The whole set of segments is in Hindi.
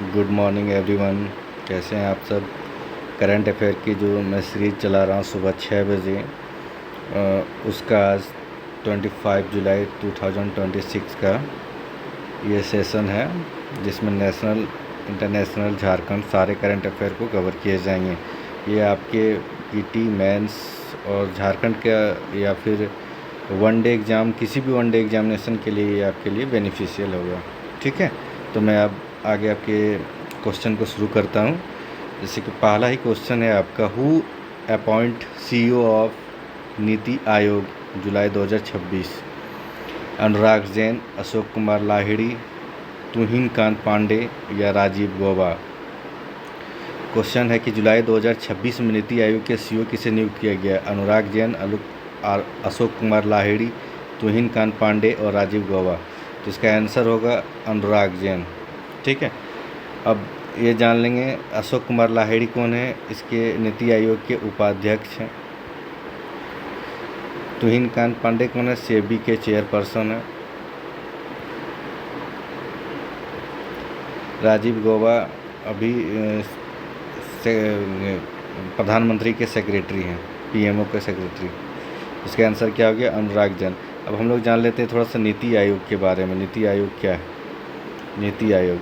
Good morning everyone. कैसे हैं आप सब। करंट अफेयर की जो मैं सीरीज़ चला रहा हूँ सुबह 6 बजे, उसका आज 25 जुलाई 2026 का ये सेशन है, जिसमें नेशनल, इंटरनेशनल, झारखंड सारे करंट अफेयर को कवर किए जाएंगे। ये आपके पीटी मेंस और झारखंड का या फिर वनडे एग्ज़ाम, किसी भी वनडे एग्जामिनेशन के लिए ये आपके लिए बेनिफिशियल होगा। ठीक है, तो मैं अब आगे आपके क्वेश्चन को शुरू करता हूँ। जैसे कि पहला ही क्वेश्चन है आपका, who appoint CEO of NITI Aayog जुलाई 2026? अनुराग जैन, अशोक कुमार लाहिड़ी, तुहिन कांत पांडे या राजीव गौबा। क्वेश्चन है कि जुलाई 2026 में नीति आयोग के सीईओ किसे नियुक्त किया गया? अनुराग जैन, अशोक कुमार लाहिड़ी, तुहिन कांत पांडे और राजीव गौबा। तो इसका आंसर होगा अनुराग जैन। ठीक है, अब ये जान लेंगे अशोक कुमार लाहिड़ी कौन है। इसके नीति आयोग के उपाध्यक्ष हैं। तुहिन कांत पांडे कौन है? सेबी के चेयरपर्सन है। राजीव गौबा अभी प्रधानमंत्री के सेक्रेटरी हैं, पीएमओ के सेक्रेटरी। इसका आंसर क्या हो गया? अनुराग जैन। अब हम लोग जान लेते हैं थोड़ा सा नीति आयोग के बारे में। नीति आयोग क्या है? नीति आयोग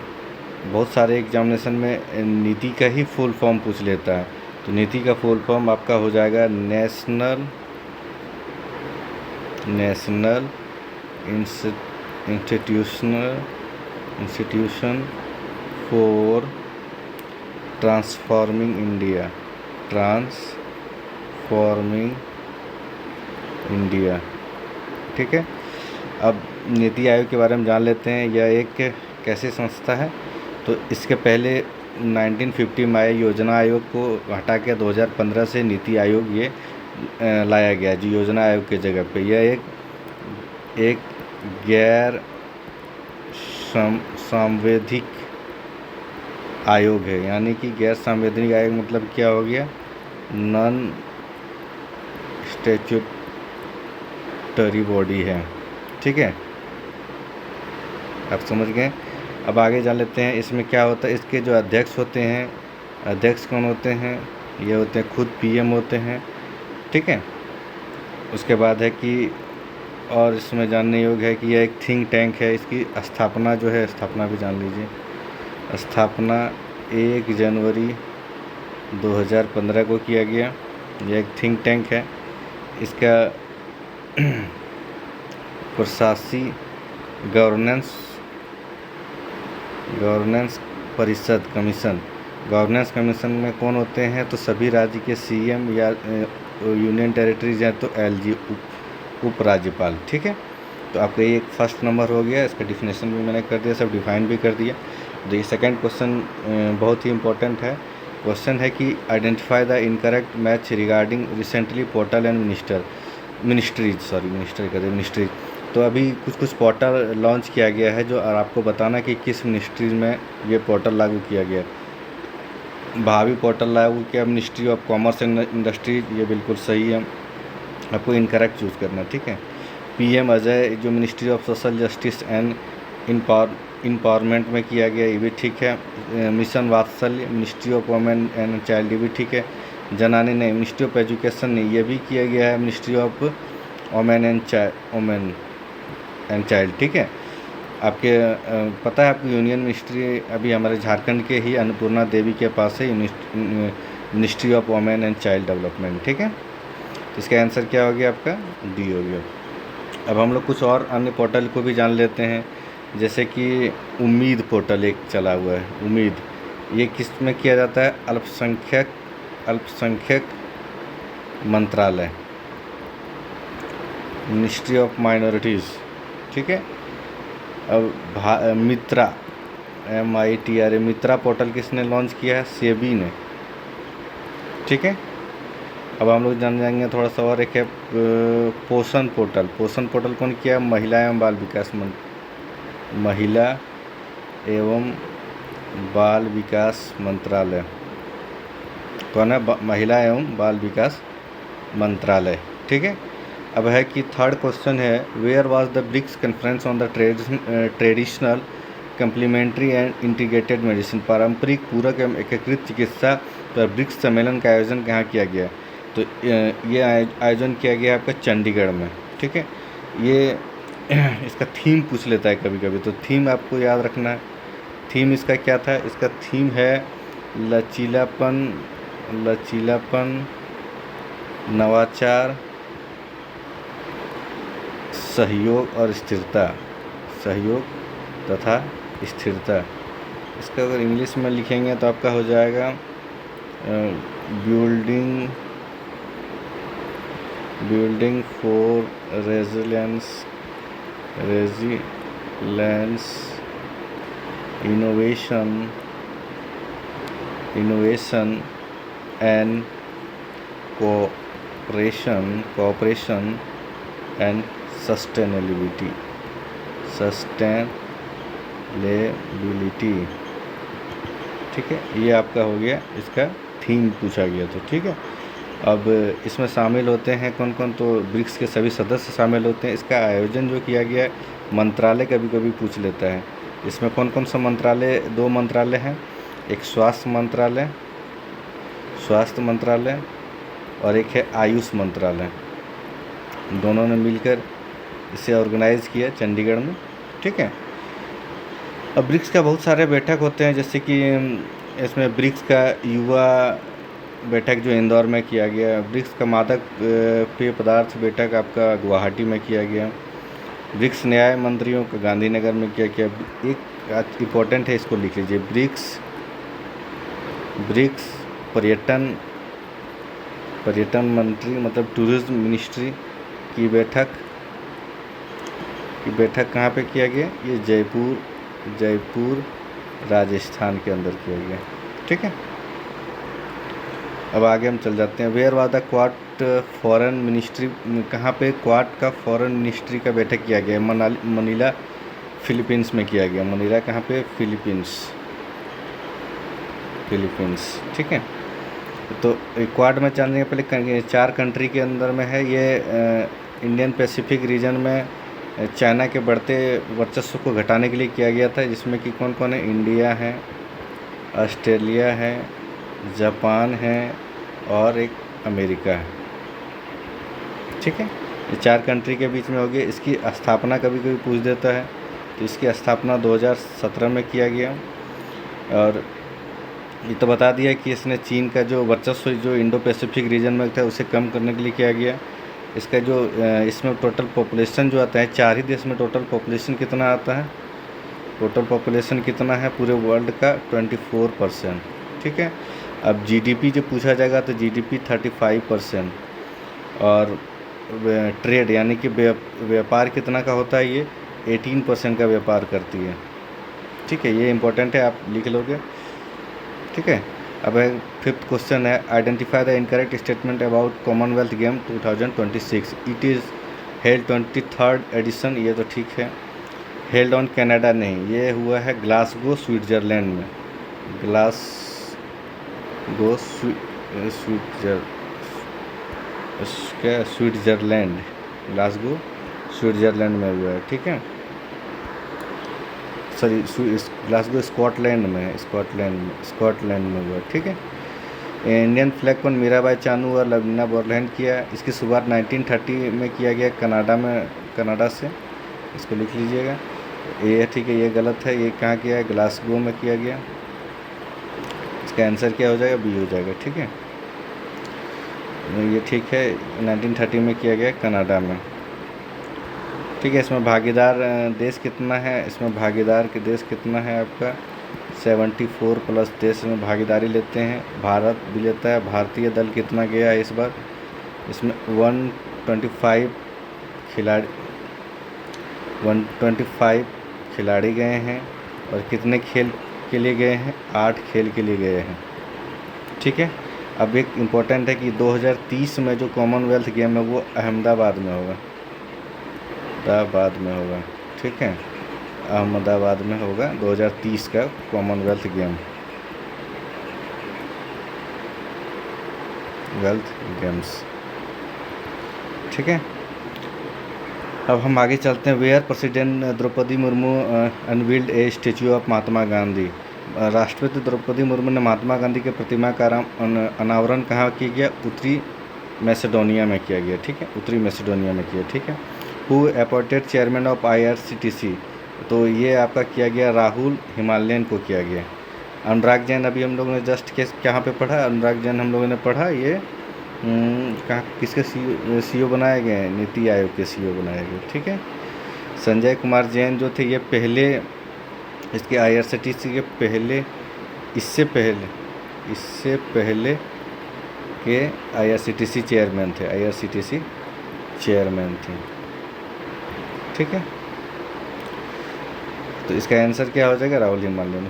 बहुत सारे एग्जामिनेशन में नीति का ही फुल फॉर्म पूछ लेता है। तो नीति का फुल फॉर्म आपका हो जाएगा national institution for transforming India. ठीक है, अब नीति आयोग के बारे में जान लेते हैं। यह एक कैसी संस्था है? तो इसके पहले 1950 में आए योजना आयोग को हटा के 2015 से नीति आयोग ये लाया गया जी, योजना आयोग के जगह पे। यह एक गैर संवैधानिक आयोग है। यानी कि गैर संवैधानिक आयोग मतलब क्या हो गया? नॉन स्टैट्यूटरी बॉडी है। ठीक है, आप समझ गए। अब आगे जान लेते हैं इसमें क्या होता है। इसके जो अध्यक्ष होते हैं, अध्यक्ष कौन होते हैं? ये होते हैं खुद पीएम होते हैं। ठीक है, उसके बाद है कि और इसमें जानने योग्य है कि यह एक थिंक टैंक है। इसकी स्थापना जो है, स्थापना भी जान लीजिए। स्थापना 1 जनवरी 2015 को किया गया। यह एक थिंक टैंक है। इसका प्रशासी गवर्नेंस परिषद कमीशन, गवर्नेंस कमीशन में कौन होते हैं? तो सभी राज्य के सीएम या यूनियन टेरिटरीज हैं तो एलजी उपराज्यपाल। ठीक है, तो आपका ये फर्स्ट नंबर हो गया। इसका डिफिनेशन भी मैंने कर दिया, सब डिफाइन भी कर दिया। तो ये सेकंड क्वेश्चन बहुत ही इंपॉर्टेंट है। क्वेश्चन है कि identify the incorrect match regarding recently portal and ministries. तो अभी कुछ पोर्टल लॉन्च किया गया है जो, और आपको बताना कि किस मिनिस्ट्रीज में ये पोर्टल लागू किया गया। भावी पोर्टल लागू किया ministry of commerce and industries, ये बिल्कुल सही है। आपको इनकरेक्ट चूज़ करना। ठीक है, पीएम अजय जो ministry of social justice and empowerment में किया गया, ये भी ठीक है। मिशन वात्सल्य ministry of women and child, ये भी ठीक है। जनानी ने मिनिस्ट्री ऑफ एजुकेशन ने ये भी किया गया है, ministry of women and child. ठीक है, आपके पता है आपको यूनियन मिनिस्ट्री अभी हमारे झारखंड के ही अन्नपूर्णा देवी के पास है, ministry of women and child development. ठीक है, तो इसका आंसर क्या हो गया? आपका डी हो गया। अब हम लोग कुछ और अन्य पोर्टल को भी जान लेते हैं। जैसे कि उम्मीद पोर्टल एक चला हुआ है। उम्मीद ये किस में किया जाता है? अल्पसंख्यक मंत्रालय, मिनिस्ट्री ऑफ माइनॉरिटीज़। ठीक है, अब मित्रा MITRA मित्रा पोर्टल किसने लॉन्च किया है? सेबी ने। ठीक है, अब हम लोग जान जाएंगे थोड़ा सा और। एक है पोषण पोर्टल। पोषण पोर्टल कौन किया? महिला एवं बाल विकास मंत्रालय। कौन है? महिला एवं बाल विकास मंत्रालय। ठीक है, अब है कि थर्ड क्वेश्चन है, where was the BRICS conference on the traditional complementary and integrated medicine, पारंपरिक पूरक एवं एकीकृत चिकित्सा पर ब्रिक्स सम्मेलन का आयोजन कहाँ किया गया? तो ये आयोजन किया गया आपका चंडीगढ़ में। ठीक है, ये इसका थीम पूछ लेता है कभी कभी, तो थीम आपको याद रखना है। थीम इसका क्या था? इसका थीम है लचीलापन, नवाचार, सहयोग और स्थिरता, सहयोग तथा स्थिरता। इसका अगर इंग्लिश में लिखेंगे तो आपका हो जाएगा building for resilience, innovation and cooperation and sustainability. ठीक है, ये आपका हो गया, इसका थीम पूछा गया। तो ठीक है, अब इसमें शामिल होते हैं कौन कौन? तो ब्रिक्स के सभी सदस्य शामिल होते हैं। इसका आयोजन जो किया गया है, मंत्रालय कभी कभी पूछ लेता है। इसमें कौन कौन सा मंत्रालय? 2 मंत्रालय हैं, एक स्वास्थ्य मंत्रालय और एक है आयुष मंत्रालय। दोनों ने मिलकर इसे ऑर्गेनाइज़ किया चंडीगढ़ में। ठीक है, अब ब्रिक्स का बहुत सारे बैठक होते हैं, जैसे कि इसमें ब्रिक्स का युवा बैठक जो इंदौर में किया गया, ब्रिक्स का मादक पेय पदार्थ बैठक आपका गुवाहाटी में किया गया, ब्रिक्स न्याय मंत्रियों का गांधीनगर में किया गया। एक इम्पोर्टेंट है, इसको लिख लीजिए, ब्रिक्स पर्यटन मंत्री मतलब टूरिज्म मिनिस्ट्री की बैठक कहाँ पे किया गया? ये जयपुर राजस्थान के अंदर किया गया। ठीक है, अब आगे हम चल जाते हैं। Where was the Quad foreign ministry, कहाँ पे क्वाड का फॉरेन मिनिस्ट्री का बैठक किया गया? मनीला फिलीपींस में किया गया। मनीला कहाँ पे? फिलीपींस। ठीक है, तो क्वाड में चलने के पहले 4 कंट्री के अंदर में है ये। इंडियन पैसिफिक रीजन में चाइना के बढ़ते वर्चस्व को घटाने के लिए किया गया था, जिसमें कि कौन कौन है? इंडिया है, ऑस्ट्रेलिया है, जापान है और एक अमेरिका है। ठीक है, ये 4 कंट्री के बीच में हो गया। इसकी स्थापना कभी कभी पूछ देता है, तो इसकी स्थापना 2017 में किया गया। और ये तो बता दिया कि इसने चीन का जो वर्चस्व जो इंडो पैसिफिक रीजन में था उसे कम करने के लिए किया गया। इसका जो इसमें टोटल पॉपुलेशन जो आता है, 4 ही देश में टोटल पॉपुलेशन कितना आता है? टोटल पॉपुलेशन कितना है पूरे वर्ल्ड का? 24%। ठीक है, अब जीडीपी जो पूछा जाएगा तो जीडीपी 35%। और ट्रेड यानी कि व्यापार कितना का होता है? ये 18% का व्यापार करती है। ठीक है, ये इम्पोर्टेंट है, आप लिख लोगे। ठीक है, अब 5th क्वेश्चन है, identify the incorrect statement about Commonwealth game 2026। It is held 23rd edition, ये तो ठीक है। हेल्ड ऑन कनाडा नहीं, ये हुआ है ग्लासगो स्विट्ज़रलैंड में। ग्लासगो स्विट्ज़रलैंड में हुआ है। ठीक है, सॉरी, ग्लासगो स्कॉटलैंड में है, स्कॉटलैंड में हुआ। ठीक है, इंडियन फ्लैग को मीराबाई चानू और लवलीना बोरगोहेन किया। इसकी शुरुआत 1930 में किया गया कनाडा से। इसको लिख लीजिएगा। ये ठीक है, ये गलत है, ये कहाँ किया है? ग्लासगो में किया गया। इसका आंसर क्या हो जाएगा? बी हो जाएगा। ठीक है, ये ठीक है, 1930 में किया गया कनाडा में। ठीक है, इसमें भागीदार देश कितना है? इसमें भागीदार के देश कितना है आपका? 74+ देश में भागीदारी लेते हैं। भारत भी लेता है। भारतीय दल कितना गया है इस बार? इसमें 125 खिलाड़ी गए हैं। और कितने खेल के लिए गए हैं? 8 खेल के लिए गए हैं। ठीक है, अब एक इम्पोर्टेंट है कि 2030 में जो कॉमनवेल्थ गेम है वो अहमदाबाद में होगा। ठीक है, अहमदाबाद में होगा 2030 का कॉमनवेल्थ गेम्स। ठीक है, अब हम आगे चलते हैं। Where President Draupadi Murmu unveiled a statue of Mahatma Gandhi. राष्ट्रपति द्रौपदी मुर्मू ने महात्मा गांधी के प्रतिमा का अनावरण कहाँ किया गया? उत्तरी मैसेडोनिया में किया गया, ठीक है, उत्तरी मैसेडोनिया में किया, ठीक है। Who appointed chairman of IRCTC, तो ये आपका किया गया राहुल हिमालयन को किया गया। अनुराग जैन अभी हम लोगों ने जस्ट केस कहाँ पे पढ़ा? अनुराग जैन हम लोगों ने पढ़ा ये कहाँ किसके CEO बनाए गए हैं? नीति आयोग के CEO बनाए गए, ठीक है। संजय कुमार जैन जो थे ये पहले इसके IRCTC के पहले इससे पहले के IRCTC चेयरमैन थे, IRCTC चेयरमैन थे, ठीक है। तो इसका आंसर क्या हो जाएगा? Rahul Himalayan.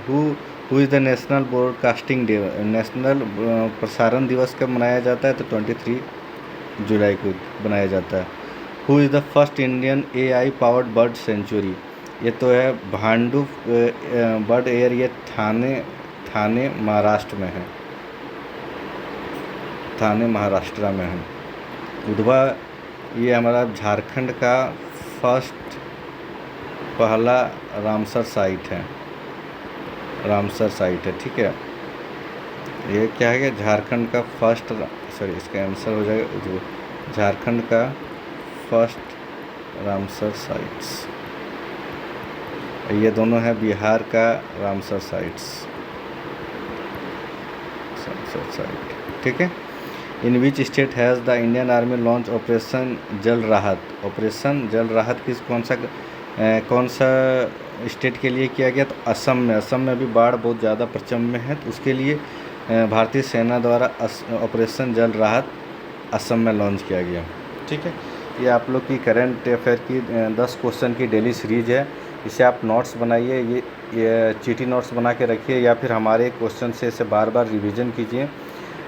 Who is the national broadcasting day, national प्रसारण दिवस कब मनाया जाता है? तो 23 जुलाई को मनाया जाता है। Who is the first Indian AI powered bird sanctuary, ये तो है भांडू बर्ड एयर, ये थाने महाराष्ट्र में है, थाने महाराष्ट्र में है। उधवा ये हमारा झारखंड का पहला रामसर साइट है, रामसर साइट है, ठीक है। ये क्या है? झारखंड का फर्स्ट, सॉरी इसका आंसर हो जाएगा झारखंड का फर्स्ट रामसर साइट्स। ये दोनों है बिहार का रामसर साइट्स, रामसर साइट, ठीक है। In which state has the Indian Army launch operation Jal Rahat? Operation Jal राहत कौन सा स्टेट के लिए किया गया? तो असम में। असम में अभी बाढ़ बहुत ज़्यादा प्रचंड में है, तो उसके लिए भारतीय सेना द्वारा ऑपरेशन जल राहत असम में लॉन्च किया गया, ठीक है। ये आप लोग की करंट अफेयर की 10 क्वेश्चन की डेली सीरीज है। इसे आप नोट्स बनाइए, ये चीटी नोट्स बना के रखिए, या फिर हमारे क्वेश्चन से इसे बार बार रिवीजन कीजिए।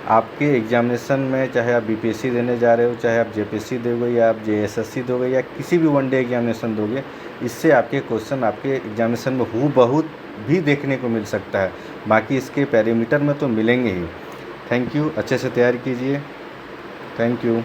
आपके एग्जामिनेशन में चाहे आप BPSC देने जा रहे हो, चाहे आप JPSC दोगे या आप JSSC दोगे या किसी भी वनडे एग्जामिनेशन दोगे, इससे आपके क्वेश्चन आपके एग्जामिनेशन में हूबहू भी देखने को मिल सकता है। बाकी इसके पैरामीटर में तो मिलेंगे ही। थैंक यू, अच्छे से तैयारी कीजिए। Thank you.